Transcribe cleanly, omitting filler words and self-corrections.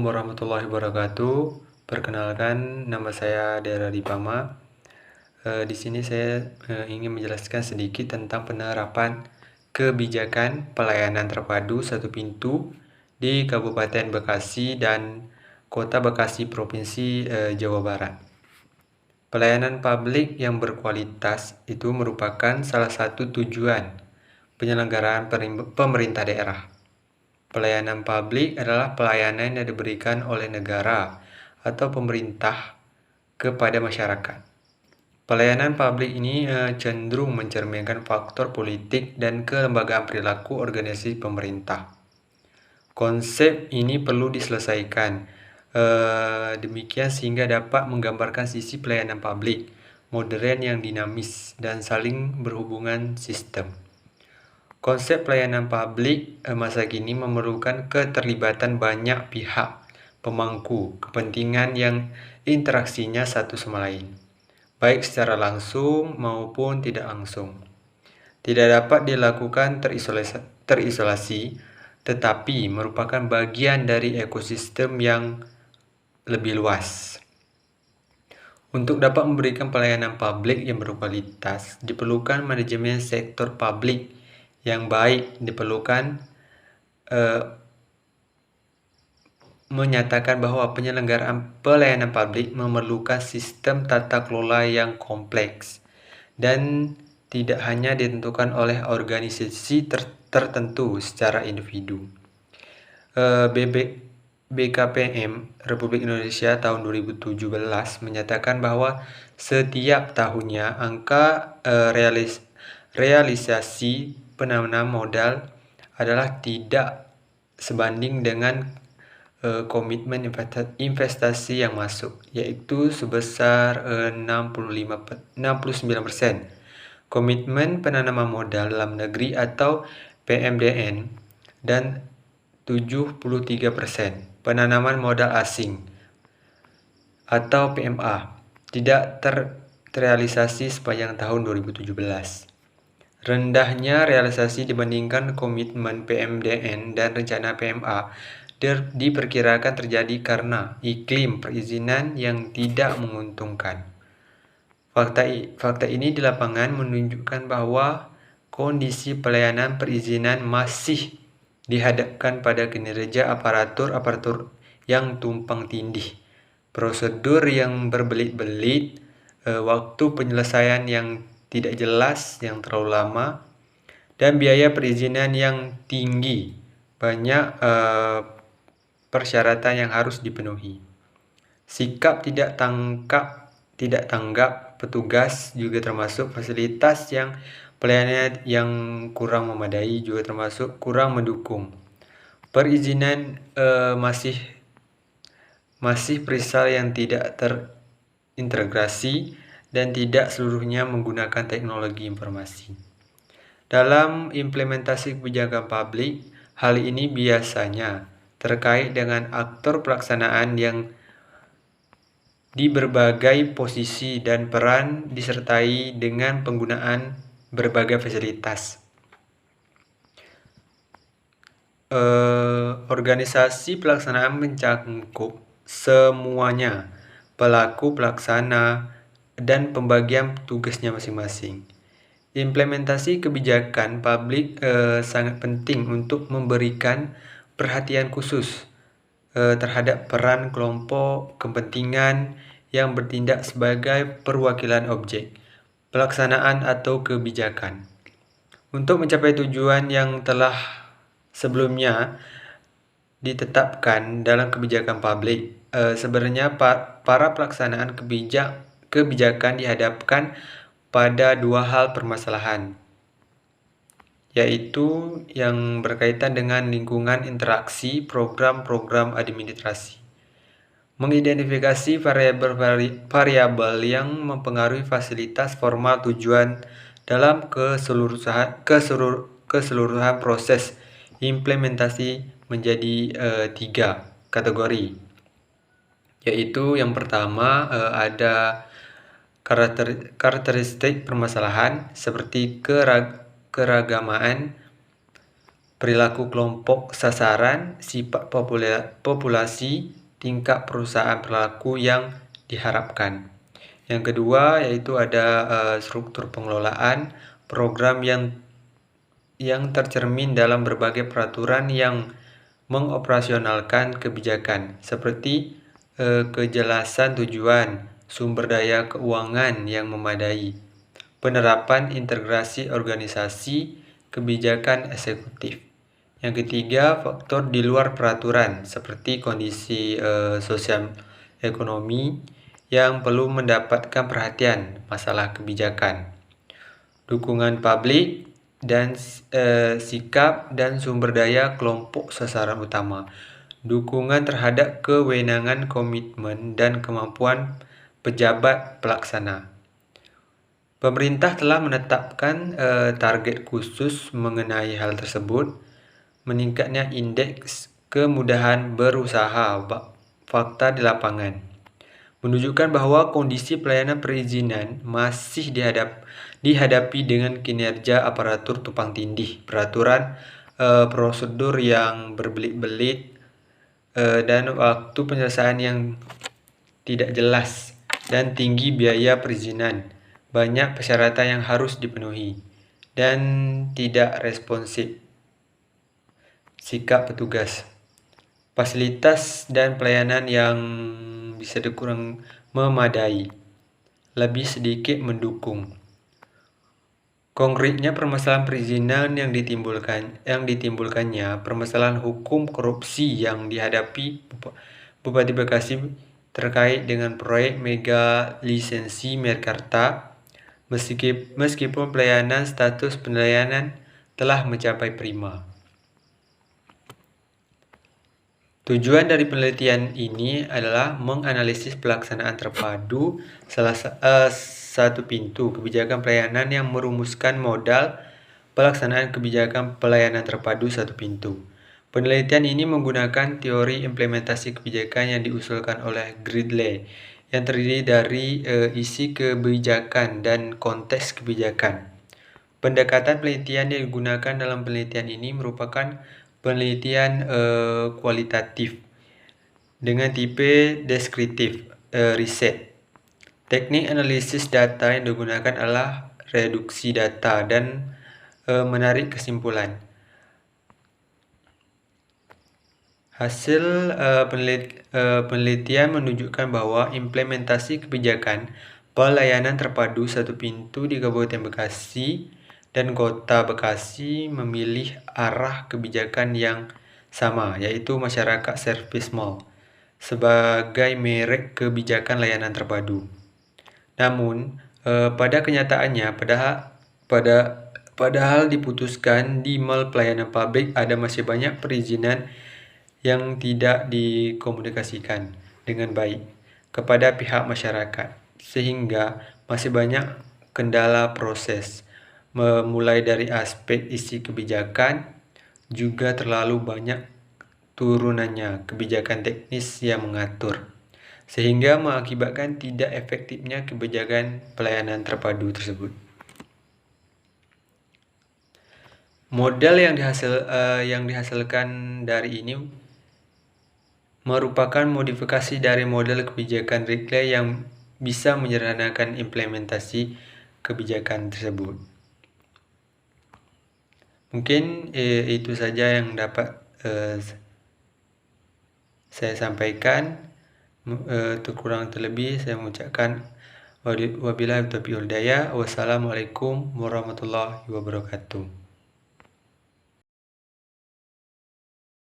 warahmatullahi wabarakatuh. Perkenalkan, nama saya Dera Dipama. Di sini saya ingin menjelaskan sedikit tentang penerapan kebijakan pelayanan terpadu satu pintu di Kabupaten Bekasi dan Kota Bekasi, Provinsi Jawa Barat. Pelayanan publik yang berkualitas itu merupakan salah satu tujuan penyelenggaraan pemerintah daerah. Pelayanan publik adalah pelayanan yang diberikan oleh negara atau pemerintah kepada masyarakat. Pelayanan publik ini cenderung mencerminkan faktor politik dan kelembagaan perilaku organisasi pemerintah. Konsep ini perlu diselesaikan demikian sehingga dapat menggambarkan sisi pelayanan publik modern yang dinamis dan saling berhubungan sistem. Konsep pelayanan publik masa kini memerlukan keterlibatan banyak pihak pemangku kepentingan yang interaksinya satu sama lain, baik secara langsung maupun tidak langsung. Tidak dapat dilakukan terisolasi, tetapi merupakan bagian dari ekosistem yang lebih luas. Untuk dapat memberikan pelayanan publik yang berkualitas, diperlukan manajemen sektor publik yang baik. Diperlukan menyatakan bahwa penyelenggaraan pelayanan publik memerlukan sistem tata kelola yang kompleks dan tidak hanya ditentukan oleh organisasi tertentu secara individu. BKPM Republik Indonesia tahun 2017 menyatakan bahwa setiap tahunnya angka realisasi penanaman modal adalah tidak sebanding dengan komitmen investasi yang masuk, yaitu sebesar 69%. Komitmen penanaman modal dalam negeri atau PMDN dan 73% penanaman modal asing atau PMA tidak terrealisasi sepanjang tahun 2017. Rendahnya realisasi dibandingkan komitmen PMDN dan rencana PMA diperkirakan terjadi karena iklim perizinan yang tidak menguntungkan. Fakta ini di lapangan menunjukkan bahwa kondisi pelayanan perizinan masih dihadapkan pada kinerja aparatur yang tumpang tindih, prosedur yang berbelit-belit, waktu penyelesaian yang tidak jelas, yang terlalu lama, dan biaya perizinan yang tinggi. Banyak persyaratan yang harus dipenuhi. Sikap tidak tanggap petugas juga termasuk, fasilitas yang pelayanan yang kurang memadai juga termasuk kurang mendukung. Perizinan masih perihal yang tidak terintegrasi dan tidak seluruhnya menggunakan teknologi informasi. Dalam implementasi kebijakan publik, hal ini biasanya terkait dengan aktor pelaksanaan yang di berbagai posisi dan peran disertai dengan penggunaan berbagai fasilitas. Organisasi pelaksanaan mencakup semuanya, pelaku pelaksana, dan pembagian tugasnya masing-masing. Implementasi kebijakan publik sangat penting untuk memberikan perhatian khusus terhadap peran kelompok kepentingan yang bertindak sebagai perwakilan objek pelaksanaan atau kebijakan. Untuk mencapai tujuan yang telah sebelumnya ditetapkan dalam kebijakan publik, sebenarnya para pelaksanaan kebijakan dihadapkan pada dua hal permasalahan, yaitu yang berkaitan dengan lingkungan interaksi program-program administrasi, mengidentifikasi variabel yang mempengaruhi fasilitas formal tujuan dalam keseluruhan proses implementasi menjadi 3 kategori, yaitu yang pertama ada karakteristik permasalahan seperti keragamaan perilaku kelompok sasaran, sifat populasi, tingkat perusahaan perilaku yang diharapkan. Yang kedua yaitu ada struktur pengelolaan, program yang tercermin dalam berbagai peraturan yang mengoperasionalkan kebijakan, seperti kejelasan tujuan, sumber daya keuangan yang memadai, penerapan integrasi organisasi, kebijakan eksekutif. Yang ketiga, faktor di luar peraturan, seperti kondisi sosial ekonomi yang perlu mendapatkan perhatian, masalah kebijakan, dukungan publik, dan sikap dan sumber daya kelompok sasaran utama, dukungan terhadap kewenangan, komitmen, dan kemampuan pejabat pelaksana. Pemerintah telah menetapkan target khusus mengenai hal tersebut. Meningkatnya indeks kemudahan berusaha, fakta di lapangan menunjukkan bahwa kondisi pelayanan perizinan masih dihadapi dengan kinerja aparatur tumpang tindih, peraturan prosedur yang berbelit-belit, dan waktu penyelesaian yang tidak jelas, dan tinggi biaya perizinan. Banyak persyaratan yang harus dipenuhi dan tidak responsif. Sikap petugas, fasilitas dan pelayanan yang bisa dikurang memadai, lebih sedikit mendukung. Konkretnya permasalahan perizinan yang ditimbulkannya permasalahan hukum korupsi yang dihadapi Bupati Bekasi terkait dengan proyek mega lisensi Mekarta, meskipun pelayanan status penelayanan telah mencapai prima. Tujuan dari penelitian ini adalah menganalisis pelaksanaan terpadu satu pintu kebijakan pelayanan yang merumuskan modal pelaksanaan kebijakan pelayanan terpadu satu pintu. Penelitian ini menggunakan teori implementasi kebijakan yang diusulkan oleh Gridley, yang terdiri dari isi kebijakan dan konteks kebijakan. Pendekatan penelitian yang digunakan dalam penelitian ini merupakan penelitian kualitatif dengan tipe deskriptif riset. Teknik analisis data yang digunakan adalah reduksi data dan menarik kesimpulan. Hasil penelitian menunjukkan bahwa implementasi kebijakan pelayanan terpadu satu pintu di Kabupaten Bekasi dan Kota Bekasi memilih arah kebijakan yang sama, yaitu masyarakat service mall, sebagai merek kebijakan layanan terpadu. Namun, pada kenyataannya, padahal diputuskan di mall pelayanan publik ada masih banyak perizinan yang tidak dikomunikasikan dengan baik kepada pihak masyarakat, sehingga masih banyak kendala proses. Mulai dari aspek isi kebijakan, juga terlalu banyak turunannya kebijakan teknis yang mengatur, sehingga mengakibatkan tidak efektifnya kebijakan pelayanan terpadu tersebut. Modal yang dihasilkan dari ini merupakan modifikasi dari model kebijakan Gridley yang bisa menyederhanakan implementasi kebijakan tersebut. Mungkin itu saja yang dapat saya sampaikan. Kurang terlebih saya mengucapkan wabillahi taufiq wal hidayah. Wassalamualaikum warahmatullahi wabarakatuh.